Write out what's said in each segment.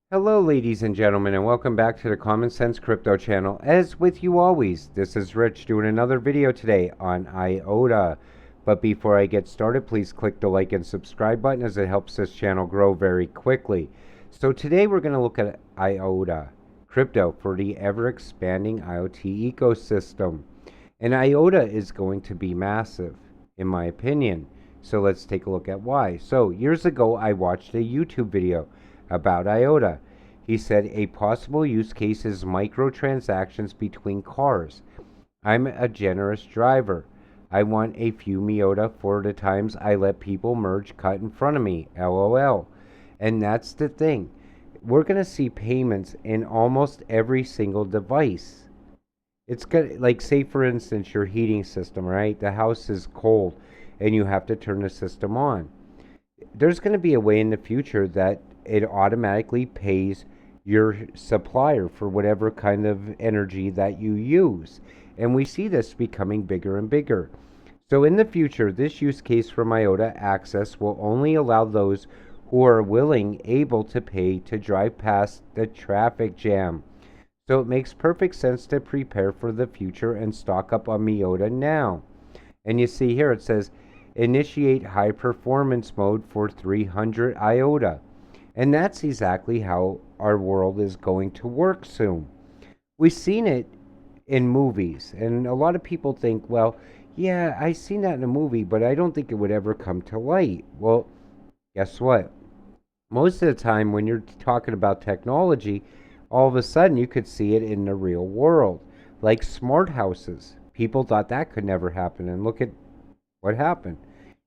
Hello, ladies and gentlemen, and welcome back to the Common Sense Crypto channel. As with you always, this is Rich doing another video today on IOTA. But before I get started, please click the like and subscribe button as it helps this channel grow very quickly. So today we're going to look at IOTA, crypto for the ever-expanding IoT ecosystem. And IOTA is going to be massive, in my opinion. So let's take a look at why. So years ago, I watched a YouTube video about IOTA. He said a possible use case is microtransactions between cars. I'm a generous driver. I want a few Miota for the times I let people merge cut in front of me. LOL. And that's the thing. We're going to see payments in almost every single device. It's good, like, say for instance your heating system, right? The house is cold and you have to turn the system on. There's going to be a way in the future that it automatically pays your supplier for whatever kind of energy that you use. And we see this becoming bigger and bigger. So in the future, this use case for IOTA access will only allow those who are willing, able to pay to drive past the traffic jam. So it makes perfect sense to prepare for the future and stock up on Miota now. And you see here it says, initiate high performance mode for 300 IOTA. And that's exactly how our world is going to work soon. We've seen it in movies, and a lot of people think, well, yeah, I seen that in a movie, but I don't think it would ever come to light. Well, guess what? Most of the time when you're talking about technology, all of a sudden you could see it in the real world. Like smart houses. People thought that could never happen, and look at what happened.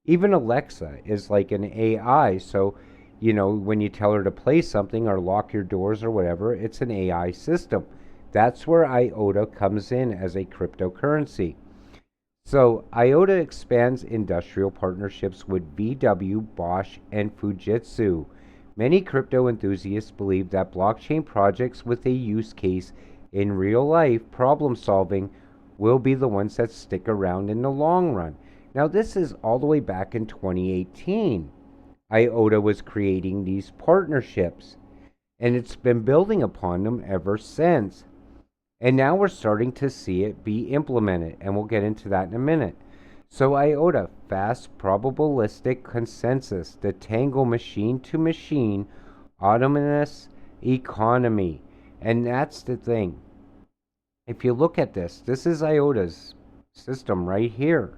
Even Alexa is like an AI, so when you tell her to play something or lock your doors or whatever, it's an AI system. That's where IOTA comes in as a cryptocurrency. So IOTA expands industrial partnerships with VW, Bosch, and Fujitsu. Many crypto enthusiasts believe that blockchain projects with a use case in real life problem solving will be the ones that stick around in the long run. Now, this is all the way back in 2018. IOTA was creating these partnerships, and it's been building upon them ever since. And now we're starting to see it be implemented, and we'll get into that in a minute. So IOTA, fast probabilistic consensus, the Tango machine-to-machine autonomous economy. And that's the thing. If you look at this, this is IOTA's system right here.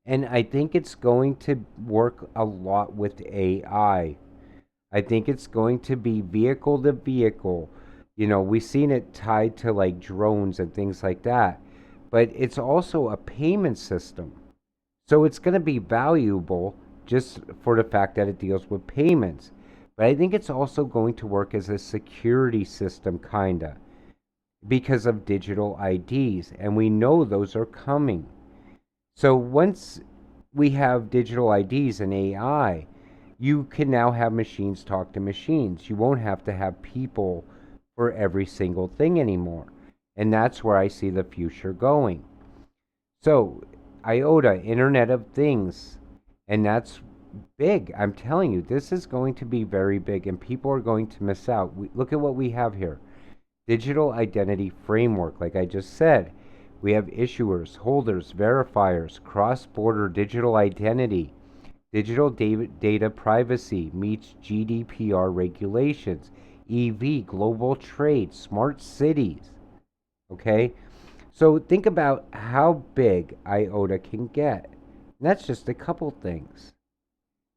And I think it's going to work a lot with AI. I think it's going to be vehicle to vehicle. We've seen it tied to like drones and things like that. But it's also a payment system. So it's going to be valuable just for the fact that it deals with payments. But I think it's also going to work as a security system, kinda, because of digital IDs. And we know those are coming. So once we have digital IDs and AI, you can now have machines talk to machines. You won't have to have people for every single thing anymore. And that's where I see the future going. So IOTA, Internet of Things, and that's big. I'm telling you, this is going to be very big, and people are going to miss out. Look at what we have here. Digital identity framework, like I just said. We have issuers, holders, verifiers, cross-border digital identity, digital data privacy meets GDPR regulations, EV, global trade, smart cities. Okay? So think about how big IOTA can get. And that's just a couple things.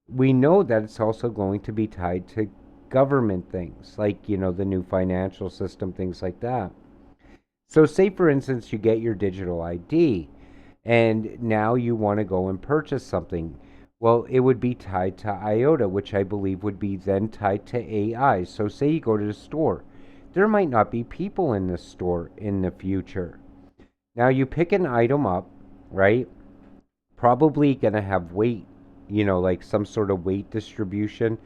We know that it's also going to be tied to government things, like, the new financial system, things like that. So say, for instance, you get your digital ID and now you want to go and purchase something. Well, it would be tied to IOTA, which I believe would be then tied to AI. So say you go to the store. There might not be people in the store in the future. Now you pick an item up, right? Probably going to have weight, like some sort of weight distribution.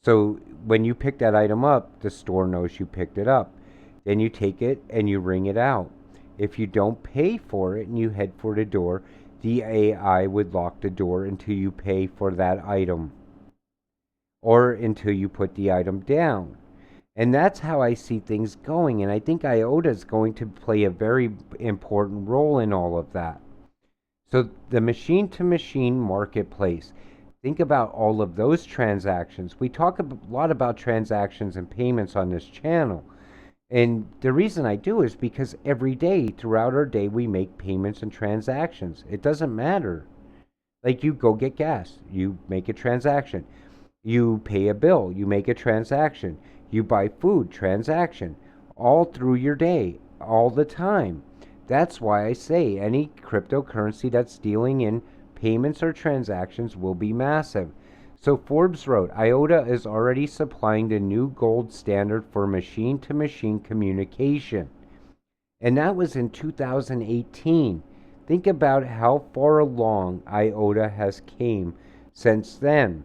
So when you pick that item up, the store knows you picked it up. Then you take it and you ring it out. If you don't pay for it and you head for the door, the AI would lock the door until you pay for that item or until you put the item down. And that's how I see things going. And I think IOTA is going to play a very important role in all of that. So, the machine to machine marketplace, think about all of those transactions. We talk a lot about transactions and payments on this channel. And the reason I do is because every day throughout our day, we make payments and transactions. It doesn't matter. Like you go get gas, you make a transaction. You pay a bill, you make a transaction. You buy food, transaction. All through your day, all the time. That's why I say any cryptocurrency that's dealing in payments or transactions will be massive. So Forbes wrote, IOTA is already supplying the new gold standard for machine to machine communication. And that was in 2018. Think about how far along IOTA has came since then.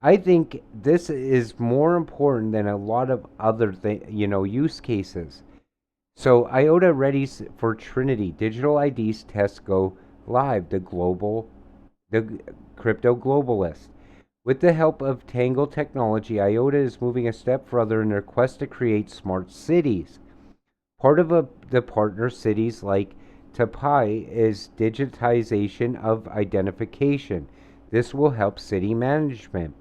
I think this is more important than a lot of other use cases. So IOTA ready for Trinity digital IDs test go live. The crypto globalist. With the help of Tangle technology, IOTA is moving a step further in their quest to create smart cities. Part of the partner cities like Tapai is digitization of identification. This will help city management.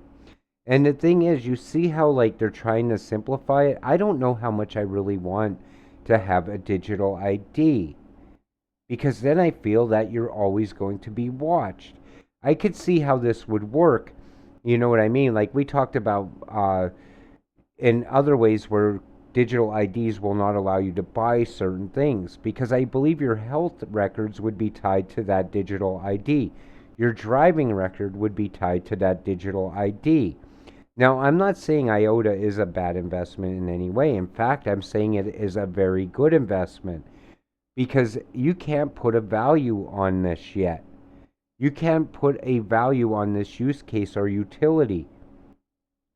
And the thing is, you see how like they're trying to simplify it. I don't know how much I really want to have a digital ID because then I feel that you're always going to be watched. I could see how this would work. You know what I mean? Like we talked about in other ways where digital IDs will not allow you to buy certain things because I believe your health records would be tied to that digital ID. Your driving record would be tied to that digital ID. Now, I'm not saying IOTA is a bad investment in any way. In fact, I'm saying it is a very good investment because you can't put a value on this yet. You can't put a value on this use case or utility.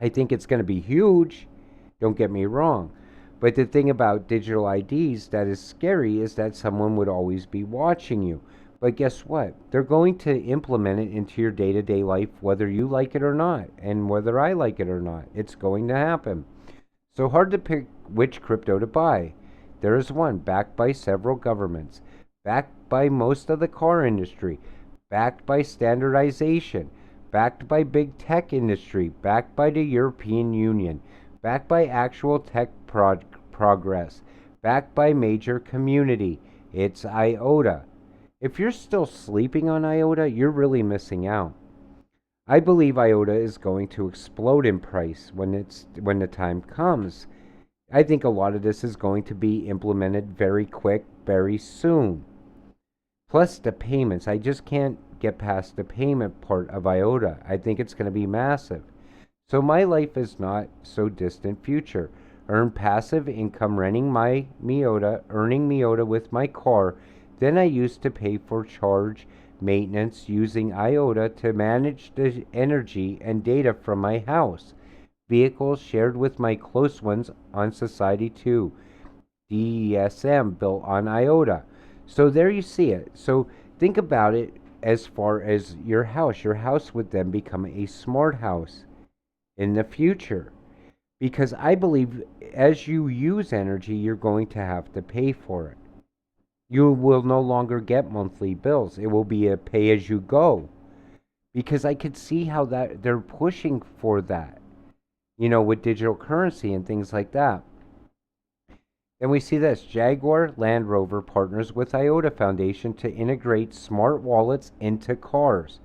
I think it's going to be huge, don't get me wrong. But the thing about digital IDs that is scary is that someone would always be watching you. But guess what? They're going to implement it into your day to day life, whether you like it or not, and whether I like it or not. It's going to happen. So hard to pick which crypto to buy. There is one backed by several governments, backed by most of the car industry, backed by standardization, backed by big tech industry, backed by the European Union, backed by actual tech progress, backed by major community. It's IOTA. If you're still sleeping on IOTA, you're really missing out. I believe IOTA is going to explode in price when the time comes. I think a lot of this is going to be implemented very quick, very soon. Plus the payments. I just can't get past the payment part of IOTA. I think it's going to be massive. So my life is not so distant future. Earn passive income renting my Miota, earning Miota with my car. Then I used to pay for charge maintenance using IOTA to manage the energy and data from my house. Vehicles shared with my close ones on Society 2. DESM built on IOTA. So there you see it. So think about it as far as your house. Your house would then become a smart house in the future. Because I believe as you use energy, you're going to have to pay for it. You will no longer get monthly bills. It will be a pay as you go. Because I could see how that they're pushing for that, with digital currency and things like that. Then we see this Jaguar Land Rover partners with IOTA Foundation to integrate smart wallets into cars.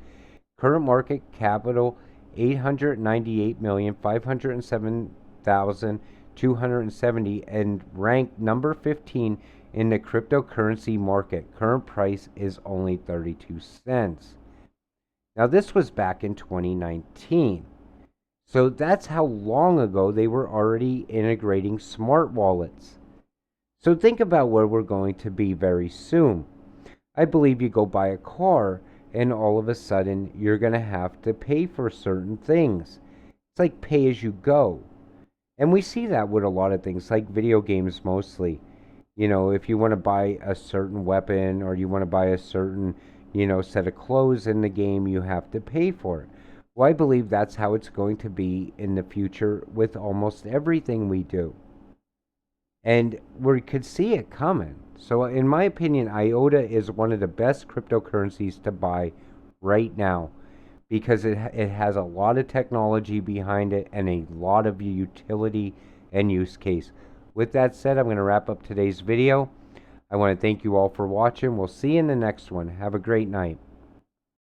Current market capital 898,507,270 and ranked number 15 in the cryptocurrency market. Current price is only 32 cents. Now, this was back in 2019. So that's how long ago they were already integrating smart wallets. So think about where we're going to be very soon. I believe you go buy a car and all of a sudden you're going to have to pay for certain things. It's like pay as you go. And we see that with a lot of things, like video games mostly. If you want to buy a certain weapon or you want to buy a certain, set of clothes in the game, you have to pay for it. Well, I believe that's how it's going to be in the future with almost everything we do. And we could see it coming. So, in my opinion, IOTA is one of the best cryptocurrencies to buy right now because it has a lot of technology behind it and a lot of utility and use case. With that said, I'm going to wrap up today's video. I want to thank you all for watching. We'll see you in the next one. Have a great night.